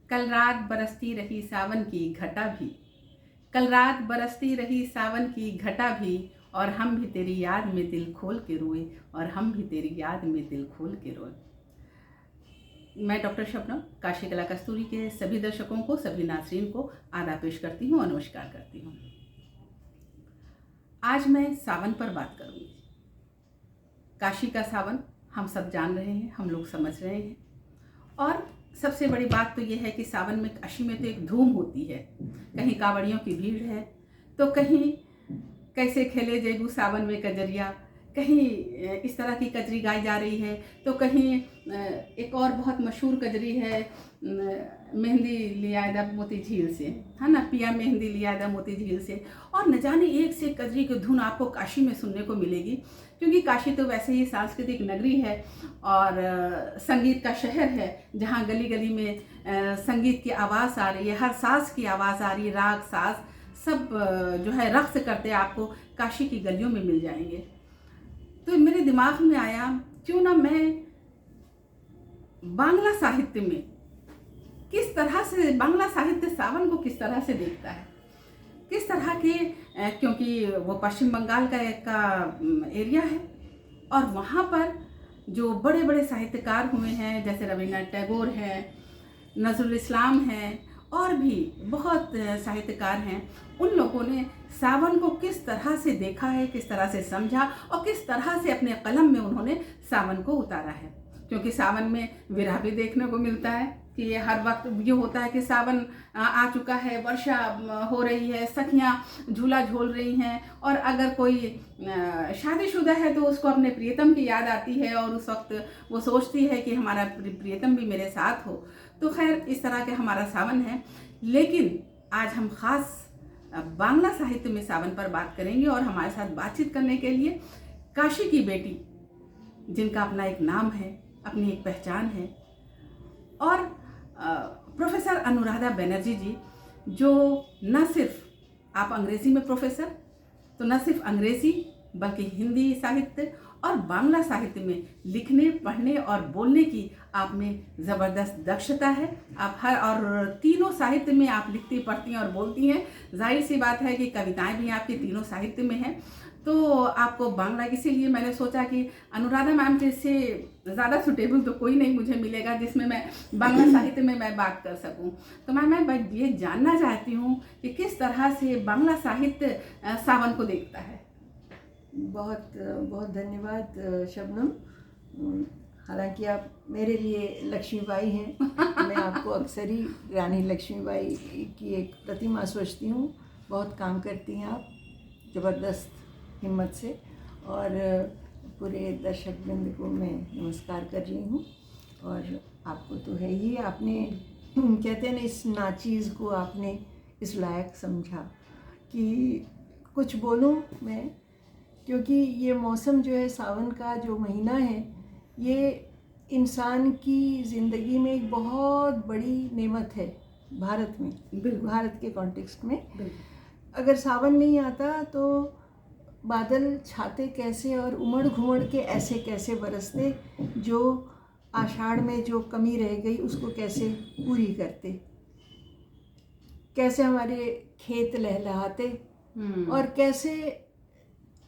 कल रात बरसती रही सावन की घटा भी, कल रात बरसती रही सावन की घटा भी, और हम भी तेरी याद में दिल खोल के रोए, और हम भी तेरी याद में दिल खोल के रोए। मैं डॉक्टर शबनम काशी कला कस्तूरी के सभी दर्शकों को, सभी नाज़रीन को आदाब पेश करती हूँ और नमस्कार करती हूँ। आज मैं सावन पर बात करूँगी। काशी का सावन हम सब जान रहे हैं, हम लोग समझ रहे हैं, और सबसे बड़ी बात तो ये है कि सावन में काशी में तो एक धूम होती है। कहीं कांवड़ियों की भीड़ है, तो कहीं कैसे खेले जेबू सावन में कजरिया, कहीं इस तरह की कजरी गाई जा रही है, तो कहीं एक और बहुत मशहूर कजरी है, मेहंदी लियादा मोती झील से, है ना, पिया मेहंदी लियादा मोती झील से। और न जाने एक से कजरी की धुन आपको काशी में सुनने को मिलेगी, क्योंकि काशी तो वैसे ही सांस्कृतिक नगरी है और संगीत का शहर है, जहाँ गली गली में संगीत की आवाज़ आ रही है, हर साज की आवाज़ आ रही है, राग साज सब जो है रक़्स करते आपको काशी की गलियों में मिल जाएंगे। तो मेरे दिमाग में आया, क्यों ना मैं बांग्ला साहित्य में किस तरह से, बांग्ला साहित्य सावन को किस तरह से देखता है, किस तरह के, क्योंकि वो पश्चिम बंगाल का एक एरिया है, और वहाँ पर जो बड़े बड़े साहित्यकार हुए हैं, जैसे रविन्द्रनाथ टैगोर हैं, नजरुल इस्लाम हैं, और भी बहुत साहित्यकार हैं, उन लोगों ने सावन को किस तरह से देखा है, किस तरह से समझा, और किस तरह से अपने कलम में उन्होंने सावन को उतारा है। क्योंकि सावन में विरह भी देखने को मिलता है कि हर वक्त ये होता है कि सावन आ चुका है, वर्षा हो रही है, सखियाँ झूला झूल रही हैं, और अगर कोई शादीशुदा है तो उसको अपने प्रियतम की याद आती है, और उस वक्त वो सोचती है कि हमारा प्रियतम भी मेरे साथ हो। तो खैर, इस तरह के हमारा सावन है। लेकिन आज हम ख़ास बांग्ला साहित्य में सावन पर बात करेंगे, और हमारे साथ बातचीत करने के लिए काशी की बेटी, जिनका अपना एक नाम है, अपनी एक पहचान है, और प्रोफेसर अनुराधा बनर्जी जी, जो न सिर्फ आप अंग्रेज़ी में प्रोफेसर, तो न सिर्फ अंग्रेज़ी बल्कि हिंदी साहित्य और बांग्ला साहित्य में लिखने, पढ़ने और बोलने की आप में ज़बरदस्त दक्षता है। आप हर, और तीनों साहित्य में आप लिखती, पढ़ती हैं और बोलती हैं। जाहिर सी बात है कि कविताएं भी आपकी तीनों साहित्य में हैं, तो आपको बांग्ला, इसीलिए मैंने सोचा कि अनुराधा मैम से ज़्यादा सुटेबल तो कोई नहीं मुझे मिलेगा जिसमें मैं बांग्ला साहित्य में मैं बात कर सकूं। तो मैं ये जानना चाहती हूँ कि किस तरह से बांग्ला साहित्य सावन को देखता है। बहुत बहुत धन्यवाद शबनम। हालांकि आप मेरे लिए लक्ष्मीबाई हैं, मैं आपको अक्सर ही रानी लक्ष्मीबाई की एक प्रतिमा सोचती हूँ। बहुत काम करती हैं आप ज़बरदस्त हिम्मत से, और पूरे दर्शक वृंद को मैं नमस्कार कर रही हूँ। और आपको तो है ही, आपने कहते हैं ना, इस नाचीज़ को आपने इस लायक समझा कि कुछ बोलूँ मैं, क्योंकि ये मौसम जो है, सावन का जो महीना है, ये इंसान की ज़िंदगी में एक बहुत बड़ी नेमत है भारत में, भारत के कॉन्टेक्स्ट में। अगर सावन नहीं आता तो बादल छाते कैसे, और उमड़ घुमड़ के ऐसे कैसे बरसते, जो आषाढ़ में जो कमी रह गई उसको कैसे पूरी करते, कैसे हमारे खेत लहलहाते, और कैसे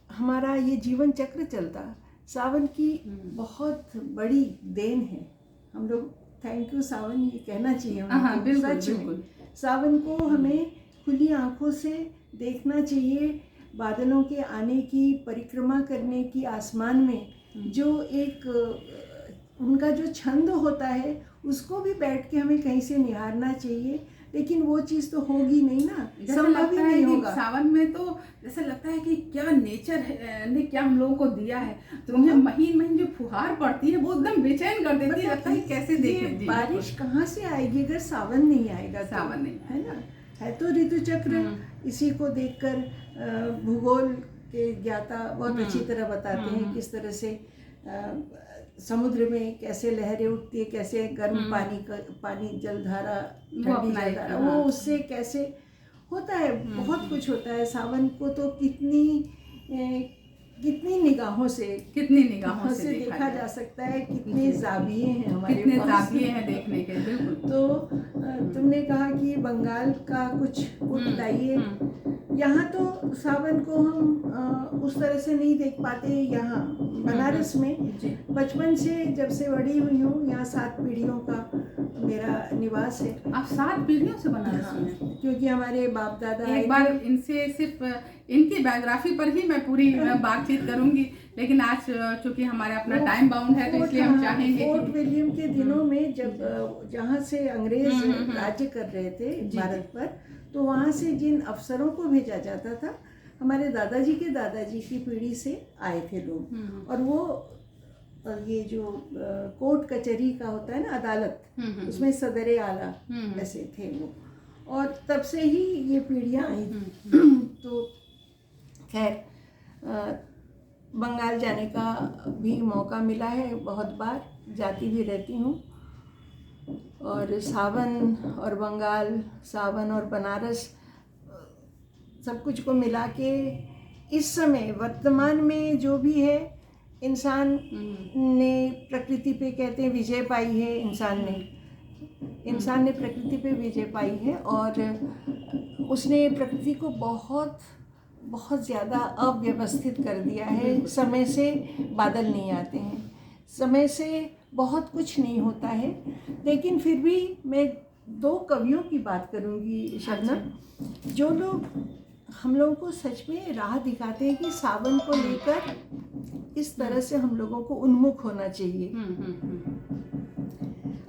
हमारा ये जीवन चक्र चलता। सावन की बहुत बड़ी देन है। हम लोग थैंक यू सावन ये कहना चाहिए। हाँ, बिल्कुल, सच बिल्कुल। में सावन को हमें खुली आंखों से देखना चाहिए। बादलों के आने की, परिक्रमा करने की, आसमान में जो एक उनका जो छंद होता है, उसको भी बैठ के हमें कहीं से निहारना चाहिए। लेकिन वो चीज़ तो होगी नहीं ना, संभव ही नहीं होगा। सावन में तो जैसे लगता है कि क्या नेचर ने क्या हम लोगों को दिया है। तो महीन महीन जो फुहार पड़ती है वो एकदम बेचैन कर देती है, लगता है कैसे देखें। बारिश कहाँ से आएगी अगर सावन नहीं आएगा? सावन नहीं है ना, है तो ऋतु चक्र। इसी को देखकर भूगोल के ज्ञाता बहुत अच्छी तरह बताते हैं किस तरह से समुद्र में कैसे लहरें उठती है, कैसे गर्म पानी जलधारा, ठंडी जलधारा, वो उससे कैसे होता है। बहुत कुछ होता है। सावन को तो कितनी निगाहों से देखा जा सकता है। कितने जाविये हैं हमारे पास, कितने जाविये हैं देखने के। बिल्कुल। तो तुमने कहा कि बंगाल का कुछ पुट लाइए, यहाँ तो सावन को हम उस तरह से नहीं देख पाते। यहाँ बनारस में जी। बचपन से जब से बड़ी हुई हूँ, यहाँ 7 पीढ़ियों का मेरा निवास है। आप 7 पीढ़ियों से बनारस में हैं? क्योंकि हमारे बाप दादा एक बार इनसे सिर्फ इनकी बायोग्राफी पर ही मैं पूरी बातचीत करूंगी, लेकिन आज चूंकि हमारे अपना टाइम बाउंड है तो इसलिए हम चाहेंगे फोर्ट विलियम के दिनों में जब जहाँ से अंग्रेज राज्य कर रहे थे भारत पर, तो वहाँ से जिन अफसरों को भेजा जाता था, हमारे दादाजी के दादाजी की पीढ़ी से आए थे लोग। और वो ये जो कोर्ट कचहरी का होता है ना, अदालत, उसमें सदरे आला ऐसे थे वो, और तब से ही ये पीढ़ियाँ आई। तो खैर बंगाल जाने का भी मौका मिला है, बहुत बार जाती भी रहती हूँ। और सावन और बंगाल, सावन और बनारस, सब कुछ को मिला के इस समय वर्तमान में जो भी है, इंसान ने प्रकृति पे, कहते हैं, विजय पाई है। इंसान ने प्रकृति पे विजय पाई है, और उसने प्रकृति को बहुत बहुत ज़्यादा अव्यवस्थित कर दिया है। समय से बादल नहीं आते हैं, समय से बहुत कुछ नहीं होता है। लेकिन फिर भी मैं 2 कवियों की बात करूंगी शबनम, जो लोग हम लोगों को सच में राह दिखाते हैं कि सावन को लेकर इस तरह से हम लोगों को उन्मुख होना चाहिए।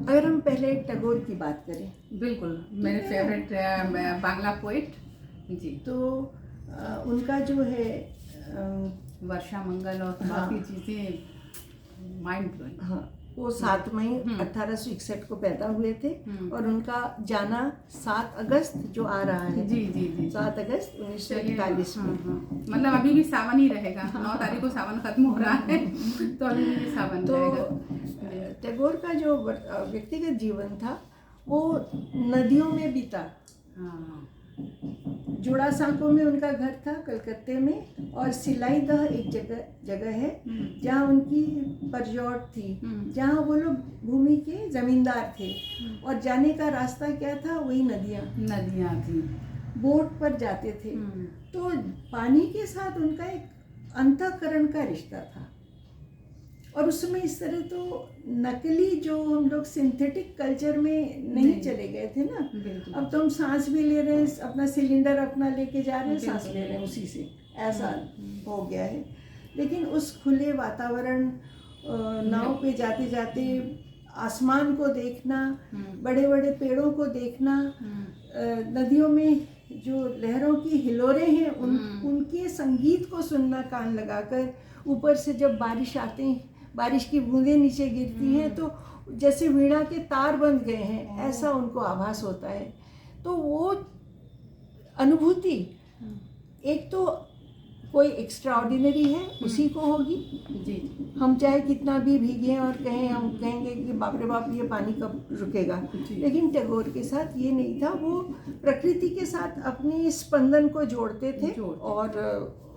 अगर हम पहले टैगोर की बात करें, बिल्कुल मेरे फेवरेट बांग्ला पोइट जी, तो उनका जो है वर्षा मंगल और बाकी चीज़ें माइंड ब्लोइंग। हाँ, वो 7 मई 1861 को पैदा हुए थे, और उनका जाना 7 अगस्त जो आ रहा है, जी जी जी, 7 अगस्त 1941 में। मतलब अभी भी सावन ही रहेगा। 9 तारीख को सावन खत्म हो रहा है, तो अभी भी सावन रहेगा। टैगोर का जो व्यक्तिगत जीवन था, वो नदियों में बीता। जोड़ासांको में उनका घर था, कलकत्ते में, और सिलाईदह एक जगह है जहाँ उनकी परजौट थी, जहाँ वो लोग भूमि के जमींदार थे, और जाने का रास्ता क्या था, वही नदियाँ थी। बोट पर जाते थे। तो पानी के साथ उनका एक अंतःकरण का रिश्ता था। और उसमें इस तरह तो नकली जो हम लोग सिंथेटिक कल्चर में नहीं चले गए थे ना। अब तो हम सांस भी ले रहे हैं, अपना सिलेंडर अपना लेके जा रहे हैं, सांस ले रहे हैं उसी से, ऐसा हो गया है। लेकिन उस खुले वातावरण, नाव पे जाते जाते आसमान को देखना, बड़े बड़े पेड़ों को देखना, नदियों में जो लहरों की हिलोरें हैं उनके संगीत को सुनना कान लगाकर, ऊपर से जब बारिश आते हैं, बारिश की बूंदें नीचे गिरती हैं, तो जैसे वीणा के तार बंध गए हैं, ऐसा उनको आभास होता है। तो वो अनुभूति एक तो कोई एक्स्ट्रा ऑर्डिनरी है, उसी को होगी जी। हम चाहे कितना भी भीगे और कहें, हम कहेंगे कि बाप रे बाप ये पानी कब रुकेगा, लेकिन टैगोर के साथ ये नहीं था। वो प्रकृति के साथ अपने स्पंदन को जोड़ते थे और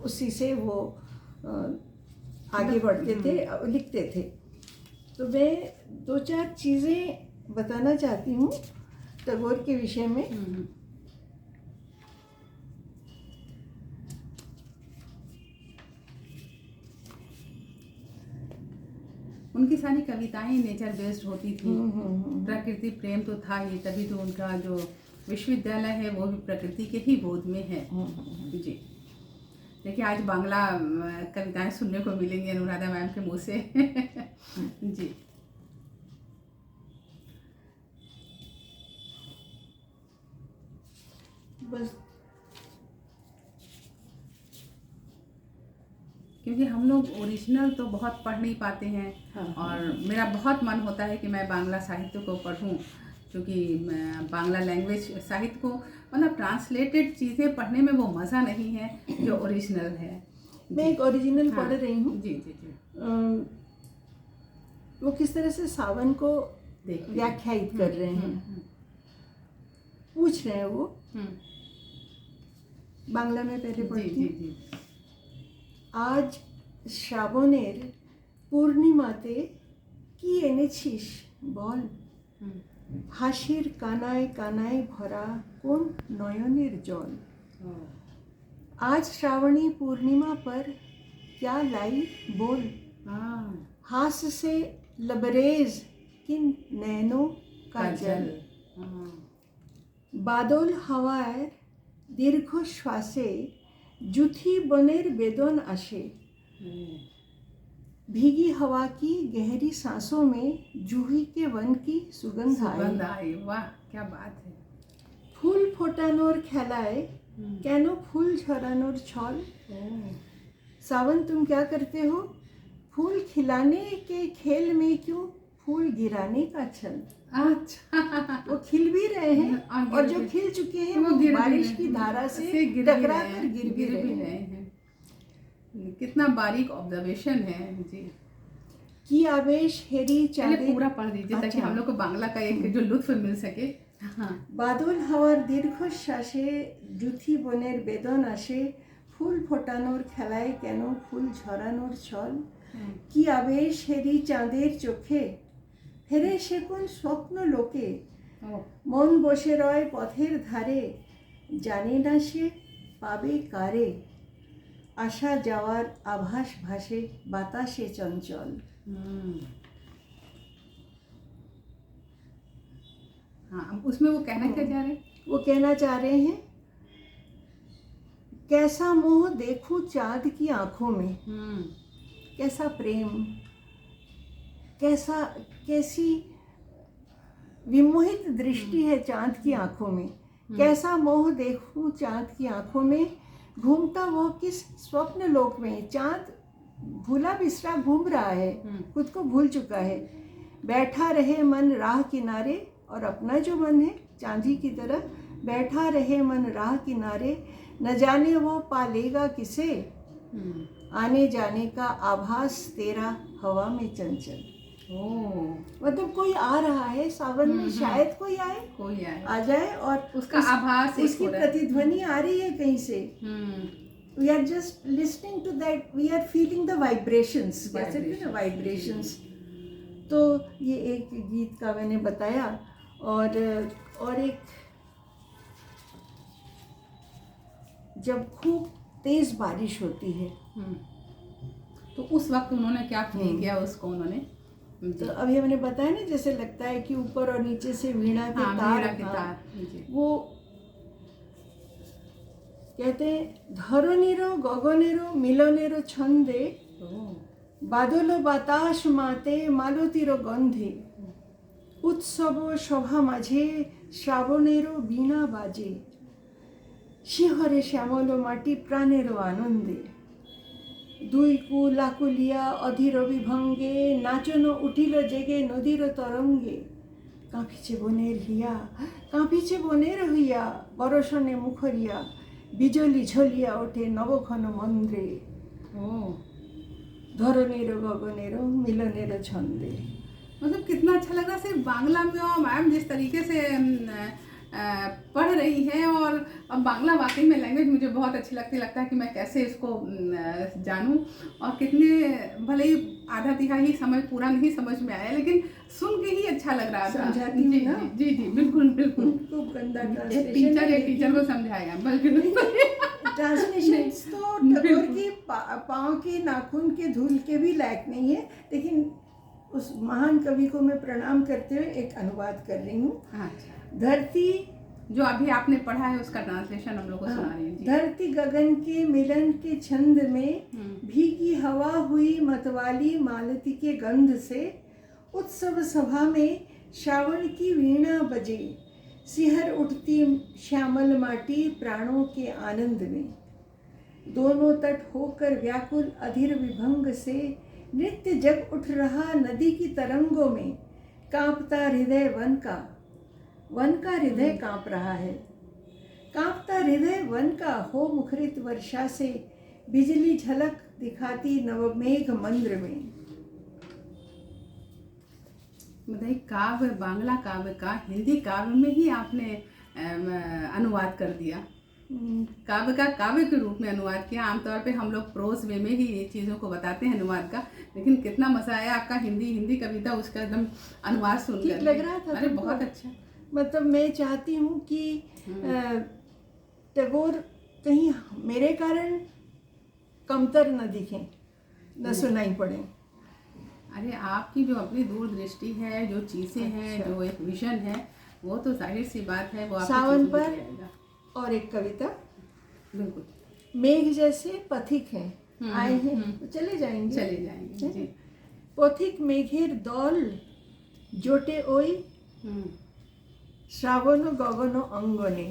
उसी से वो आगे बढ़ते थे, लिखते थे। तो मैं 2-4 चीज़ें बताना चाहती हूँ टैगोर के विषय में। उनकी सारी कविताएं नेचर बेस्ड होती थी। प्रकृति प्रेम तो था ही, तभी तो उनका जो विश्वविद्यालय है वो भी प्रकृति के ही बोध में है जी। देखिए आज बांग्ला कविताएं सुनने को मिलेंगी अनुराधा मैम के मुँह से जी। बस क्योंकि हम लोग ओरिजिनल तो बहुत पढ़ नहीं पाते हैं। और मेरा बहुत मन होता है कि मैं बांग्ला साहित्य को पढूं, क्योंकि बांग्ला लैंग्वेज साहित्य को मतलब ट्रांसलेटेड चीज़ें पढ़ने में वो मज़ा नहीं है जो ओरिजिनल है। मैं एक ओरिजिनल पढ़ रही हूँ जी जी जी। वो किस तरह से सावन को व्याख्यायित कर रहे हैं, पूछ रहे हैं वो। बांग्ला में पहले पढ़ती हूँ। आज শ্রাবণের পূর্ণিমাতে কি এনেছিস বল, হাসির কানায় কানায় ভরা কোন নয়নের জল। आज श्रावणी पूर्णिमा पर क्या लाई बोल, हाँ हास से लबरेज किन नैनों का जल। हाँ বাদল হাওয়ার দীর্ঘ শ্বাসে জুথি বনের বেদন আসে, भीगी हवा की गहरी सांसों में जूही के वन की सुगंध सुगंध आए। आई, वाह क्या बात है। ফুল ফোটানোর খেলায় কেন ফুল ঝরানোর ছল। सावन तुम क्या करते हो, फूल खिलाने के खेल में क्यों फूल गिराने का छल। अच्छा वो खिल भी रहे हैं और और गिर जो भी- खिल चुके हैं वो वो गिर भी बारिश रहे की हैं, धारा से गिर भी टकरा रहे कर हैं, गिर भी रहे हैं। हैं। कितना बारीक ऑब्जर्वेशन है जी। की आवेश हेरी चलिए चाँदे पूरा पढ़ दीजिए ताकि अच्छा। हम लोग को बांग्ला का एक जो लुत्फ मिल सके। हाँ বাদল হাওয়ার দীর্ঘশ্বাসে জুথি বনের বেদন আসে, ফুল ফোটানোর খেলায় কেন ফুল ঝরানোর ছল। কি আবেশ হেরি চাঁদের চোখে, ফেরে সে কোন স্বপ্ন লোকে। ओ, মন বসে রয় পথের ধারে, জানে না সে পাবে কারে। আসা যাওয়ার আভাস ভাসে বাতাসে চঞ্চল। हाँ अब उसमें वो कहना क्या चाह रहे हैं? वो कहना चाह रहे हैं, कैसा मोह देखूं चाँद की आंखों में, कैसा प्रेम, कैसी विमोहित दृष्टि है चाँद की आंखों में। कैसा मोह देखूं चाँद की आंखों में, घूमता वो किस स्वप्न लोक में। चाँद भूला बिसरा घूम रहा है, खुद को भूल चुका है। बैठा रहे मन राह किनारे, और अपना जो मन है चांदी की तरह बैठा रहे मन राह किनारे। न जाने वो पालेगा किसे, आने जाने का आभास तेरा हवा में चंचल। मतलब कोई आ रहा है सावन में, शायद कोई आए, कोई आए आ जाए और उसका आभास एक उसकी हो रहा है। प्रतिध्वनि आ रही है कहीं से। We are just listening to that, we are feeling the vibrations, कहते हैं ना वाइब्रेशंस। तो ये एक गीत का मैंने बताया। और एक जब खूब तेज बारिश होती है तो उस वक्त उन्होंने क्या फील किया उसको उन्होंने। तो अभी हमने बताया ना, जैसे लगता है कि ऊपर और नीचे से वीणा के हाँ, तार, वीणा के तार, जी। वो कहते हैं धरनीरो गगनेरो मिलनेरो छंदे, बादलो बातास माते मालतीरो गंधे। उत्सव सभा माझे श्रावणेरो बीणा बाजे, शिहरे श्यामल माटी प्राणेरो आनंदे। दुई कुल आकुलिया अधीर विभंगे, नाचन उठिल जेगे नदीर तरंगे। काँपिछे बनेर हिया, काँपिछे बनेर हिया, बरसने मुखरिया, बिजली झलिया ओठे नवघन मन्द्रे। धरनेरो गगनेरो मिलनेरो छंदे। मतलब कितना अच्छा लग रहा है सिर्फ बांग्ला में। और मैम जिस तरीके से पढ़ रही हैं, और अब बांग्ला वाकई में लैंग्वेज मुझे बहुत अच्छी लगता है कि मैं कैसे इसको जानूं। और कितने भले ही आधा तिहाई समझ पूरा नहीं समझ में आया, लेकिन सुन के ही अच्छा लग रहा था। समझाती हूँ ना? जी जी बिल्कुल बिल्कुल। खूब गंदा एक टीचर को समझाएगा बल्कि ट्रांसलेशन तो टैगोर की पाँव के नाखून के धूल के भी लायक नहीं है, लेकिन उस महान कवि को मैं प्रणाम करते हुए एक अनुवाद कर रही हूँ। अच्छा, धरती, जो अभी आपने पढ़ा है उसका ट्रांसलेशन हम लोग को सुना रही हैं। धरती गगन के मिलन के छंद में, भीगी हवा हुई मतवाली मालती के गंध से। उत्सव सभा में श्रावण की वीणा बजे, सिहर उठती श्यामल माटी प्राणों के आनंद में। दोनों तट होकर व्याकुल अधीर विभंग से, नृत्य जग उठ रहा नदी की तरंगों में। कांपता हृदय वन का हृदय कांप रहा है। कांपता हृदय वन का हो मुखरित वर्षा से, बिजली झलक दिखाती नवमेघ मंद्र में। मतलब काव्य, बांग्ला काव्य का हिंदी काव्य में ही आपने अनुवाद कर दिया। काव्य का काव्य के रूप में अनुवाद किया। आमतौर पे हम लोग प्रोज वे में ही ये चीज़ों को बताते हैं अनुवाद का, लेकिन कितना मज़ा आया आपका हिंदी कविता उसका एकदम अनुवाद सुनकर। ठीक लग रहा था अरे तुमको? बहुत अच्छा। मतलब मैं चाहती हूँ कि टैगोर कहीं मेरे कारण कमतर न दिखें, न सुनाई पड़े। अरे आपकी जो अपनी दूरदृष्टि है, जो चीज़ें हैं, जो एक विजन है, वो तो जाहिर सी बात है वो आपकी सावन चीज़ों में पर दिखाएगा। और एक कविता, बिल्कुल। मेघ जैसे पथिक हैं आए हैं तो चले जाएंगे। चले जाएंगे जी। पथिक मेघेर दल জোটে ওই শ্রাবণ গগন অঙ্গনে।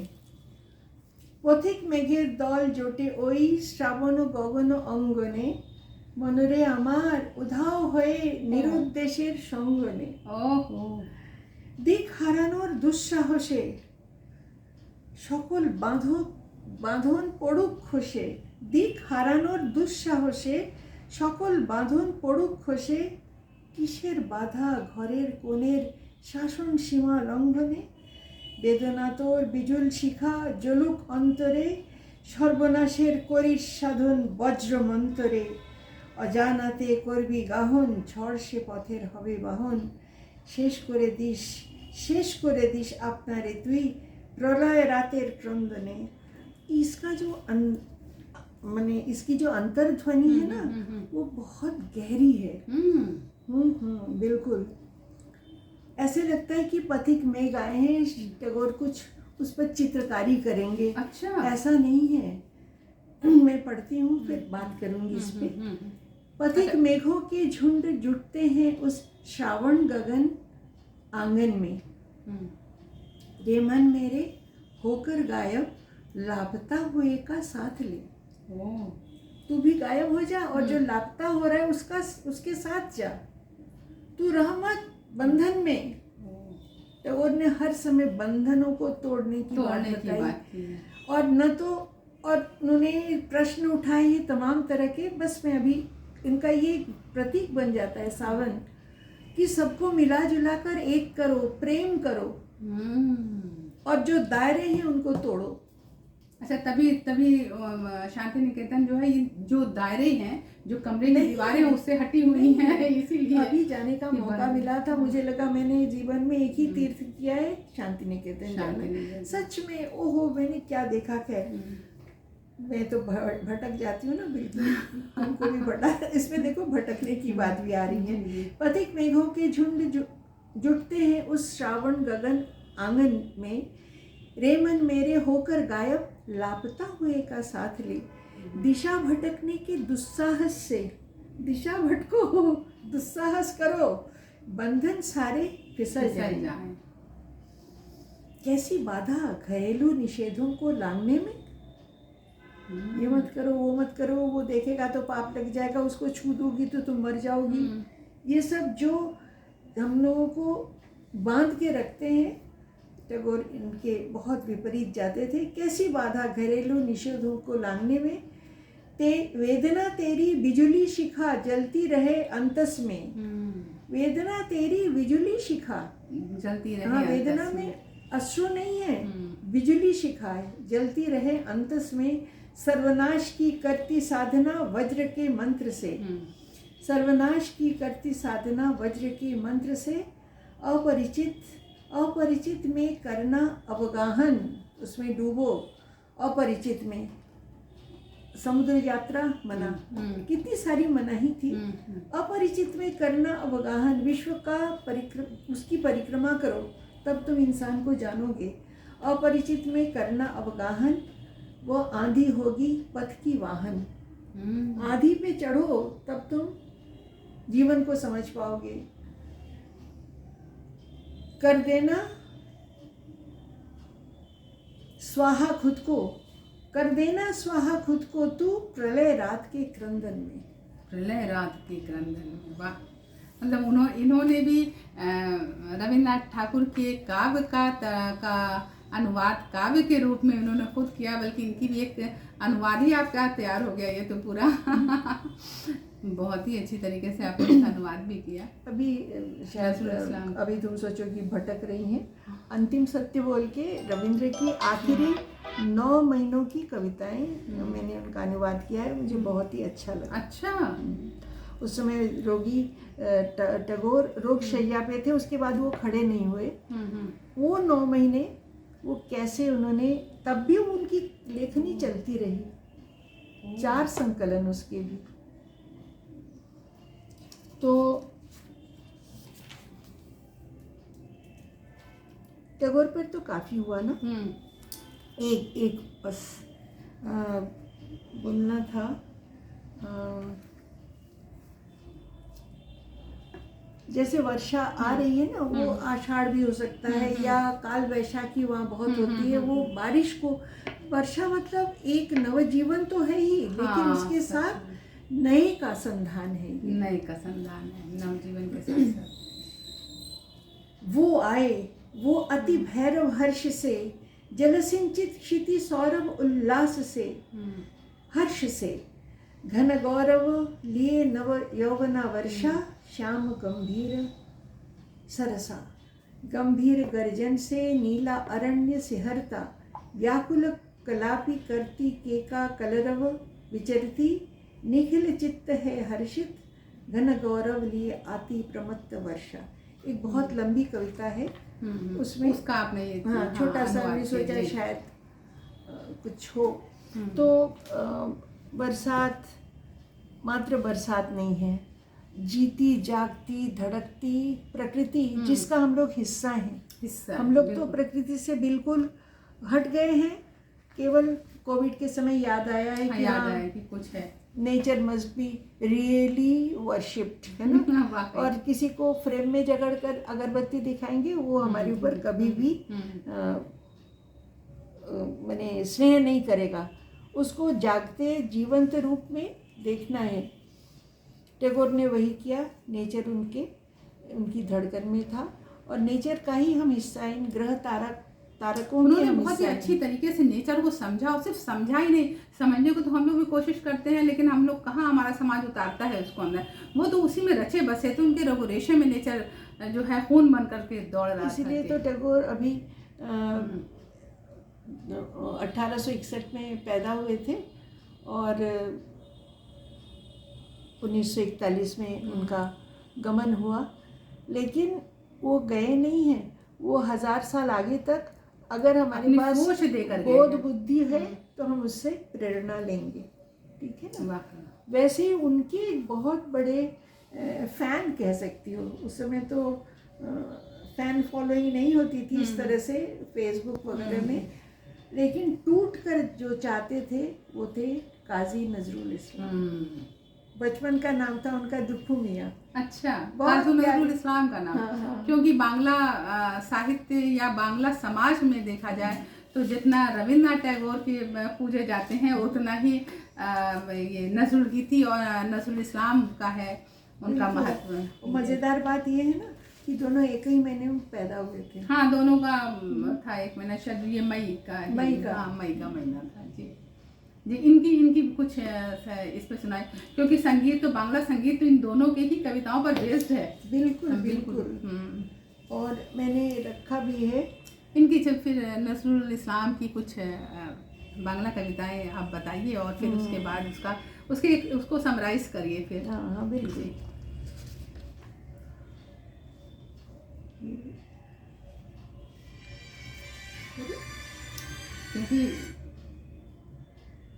পথিক মেঘের দল জোটে ওই শ্রাবণ গগন অঙ্গনে, মনরে আমার উধাও হয়ে নিরুদ্দেশের সঙ্গনে। ওহো। দিক হারানোর দুঃসাহসে সকল বাঁধন পড়ুক খসে। দিক হারানোর দুঃসাহসে সকল বাঁধন পড়ুক খসে। কিসের বাধা ঘরের কোণের শাসন সীমা লঙ্ঘনে। বেদনা তোর বিজুল শিখা জ্বলুক অন্তরে। সর্বনাশের করিস সাধন বজ্র মন্তরে। অজানাতে করবি গাহন, ঝড় সে পথের হবে বাহন। শেষ করে দিস আপনারে তুই प्रलय रातेर क्रंदने। इसका जो माने इसकी जो अंतर्ध्वनि है ना वो बहुत गहरी है। बिल्कुल ऐसे लगता है कि पथिक मेघ आए हैं, टैगोर कुछ उस पर चित्रकारी करेंगे। अच्छा, ऐसा नहीं है। मैं पढ़ती हूँ फिर बात करूँगी इस पे। पथिक मेघों के झुंड जुटते हैं उस श्रावण गगन आंगन में। रे मन मेरे होकर गायब, लापता हुए का साथ ले। तू भी गायब हो जा और जो लापता हो रहा है उसके साथ जा। तू रह मत बंधन में। टैगोर ने हर समय बंधनों को तोड़ने की बात बताई। और न तो और उन्होंने प्रश्न उठाए हैं तमाम तरह के। बस मैं अभी इनका ये प्रतीक बन जाता है सावन, कि सबको मिला जुला कर एक करो, प्रेम करो और जो दायरे हैं उनको तोड़ो। अच्छा, तभी शांति निकेतन जो है, ये जो दायरे हैं, जो कमरे की दीवारें हैं उससे हटी हुई हैं, इसीलिए अभी जाने का मौका मिला था। मुझे लगा मैंने जीवन में एक ही तीर्थ किया है, शांति निकेतन जाना। सच में ओहो, मैंने क्या देखा। खैर मैं तो भटक जाती हूँ ना, बिल्कुल उनको भी भटक। इसमें देखो भटकने की बात भी आ रही है। पथिक मेघों के झुंड जुटते हैं उस श्रावण गगन आंगन में। रे मन मेरे होकर गायब, लापता हुए का साथ ले। दिशा भटकने के दुस्साहस से, दिशा भटको, दुस्साहस करो, बंधन सारे फिसल जाएं। कैसी बाधा घरेलू निषेधों को लांघने में। ये मत करो, वो मत करो, वो देखेगा तो पाप लग जाएगा, उसको छू दोगी तो तुम मर जाओगी। ये सब जो हम लोगों को बांध के रखते हैं, टैगोर इनके बहुत विपरीत जाते थे। कैसी बाधा घरेलू निषेधों को लांघने में। वेदना तेरी बिजुली शिखा जलती रहे अंतस में। वेदना तेरी बिजुली शिखा जलती रहे। हाँ, वेदना में अश्रु नहीं है, बिजुली शिखा है, जलती रहे अंतस में। सर्वनाश की करती साधना वज्र के मंत्र से। सर्वनाश की करती साधना वज्र के मंत्र से। अपरिचित में करना अवगाहन, उसमें डूबो। अपरिचित में समुद्र यात्रा मना, कितनी सारी मनाही थी। अपरिचित में करना अवगाहन, विश्व का उसकी परिक्रमा करो तब तुम इंसान को जानोगे। अपरिचित में करना अवगाहन, वो आंधी होगी पथ की वाहन। आंधी पे चढ़ो तब तुम जीवन को समझ पाओगे। कर देना स्वाहा खुद को, कर देना स्वाहा खुद को तू प्रलय रात के क्रंदन में। प्रलय रात के क्रंदन में, वाह। मतलब इन्होंने भी रविन्द्रनाथ ठाकुर के काव्य का अनुवाद काव्य के रूप में उन्होंने खुद किया, बल्कि इनकी भी एक अनुवाद ही आपका तैयार हो गया ये तो पूरा। बहुत ही अच्छी तरीके से आपने इसका अनुवाद भी किया। अभी शायद अभी तुम सोचो कि भटक रही हैं। अंतिम सत्य बोल के रविंद्र की आखिरी 9 महीनों की कविताएं मैंने उनका अनुवाद किया है, मुझे बहुत ही अच्छा लगा। अच्छा। उस समय रोगी टैगोर रोग शैया पे थे, उसके बाद वो खड़े नहीं हुए। वो 9 महीने वो कैसे उन्होंने, तब भी उनकी लेखनी चलती रही, 4 संकलन उसके भी। तो टैगोर पर तो काफ़ी हुआ ना। एक बस बोलना था। जैसे वर्षा आ रही है ना, वो आषाढ़ भी हो सकता है, या काल वैशाखी वहाँ बहुत होती है। वो बारिश को, वर्षा मतलब एक नवजीवन तो है ही, लेकिन उसके साथ नए का संधान है, नए का संधान है नवजीवन के साथ साथ। वो आए वो अति भैरव हर्ष से, जलसिंचित क्षिति सौरभ उल्लास से, हर्ष से घन गौरव लिए नव यौवना वर्षा, श्याम गंभीर सरसा, गंभीर गर्जन से नीला अरण्य सिहरता, व्याकुल कलापी करती केका कलरव, विचरती निखिल चित्त है हर्षित, घन गौरव लिए आती प्रमत्त वर्षा। एक बहुत लंबी कविता है, उसमें उसका आपने हाँ छोटा सा मैंने सोचा शायद कुछ हो। तो बरसात मात्र बरसात नहीं है, जीती जागती धड़कती प्रकृति जिसका हम लोग हिस्सा हैं। हम लोग तो प्रकृति से बिल्कुल हट गए हैं। केवल कोविड के समय याद आया है कि याद आया कि कुछ है, nature must be really worshipped, है ना। और किसी को फ्रेम में जकड़ कर अगरबत्ती दिखाएंगे, वो हमारे ऊपर कभी भी मैंने स्नेह नहीं करेगा। उसको जागते जीवंत रूप में देखना है। टैगोर ने वही किया। नेचर उनकी धड़कन में था, और नेचर का ही हम हिस्सा हैं। ग्रह तारकों के उन्होंने बहुत ही अच्छी तरीके से नेचर को समझा, और सिर्फ समझा ही नहीं, समझने को तो हम लोग भी कोशिश करते हैं, लेकिन हम लोग कहाँ, हमारा समाज उतारता है उसको अंदर। वो तो उसी में रचे बसे थे, उनके रगो रेशे में नेचर जो है खून बन करके दौड़ रहा था। इसीलिए तो टैगोर अभी 1861 में पैदा हुए थे, और 1941 में उनका गमन हुआ। लेकिन वो गए नहीं हैं, वो 1000 साल आगे तक अगर हमारे पास बोध बुद्धि है तो हम उससे प्रेरणा लेंगे, ठीक है ना। वैसे ही उनके एक बहुत बड़े फैन कह सकती हो। उस समय तो फैन फॉलोइंग नहीं होती थी इस तरह से फेसबुक वगैरह में, लेकिन टूट कर जो चाहते थे वो थे काजी नजरुल इस्लाम। बचपन का नाम था उनका दुखू मियाँ। अच्छा, काजी नजरुल इस्लाम का नाम। हाँ। क्योंकि बांग्ला साहित्य या बांग्ला समाज में देखा जाए तो जितना रविन्द्रनाथ टैगोर के पूजे जाते हैं, उतना ही ये नजरुल गीति और नजरुल इस्लाम का है उनका महत्व। मज़ेदार बात ये है ना कि दोनों एक ही महीने में पैदा हुए थे। हाँ, दोनों का था एक महीना, शायद ये मई का महीना था जी। इनकी कुछ इस पर सुनाए, क्योंकि संगीत तो, बांग्ला संगीत तो इन दोनों के ही कविताओं पर बेस्ड है। बिल्कुल। और मैंने रखा भी है इनकी। जब फिर नजरुल इस्लाम की कुछ बांग्ला कविताएं आप बताइए, और फिर उसके बाद उसको समराइज करिए फिर। हाँ बिल्कुल। क्योंकि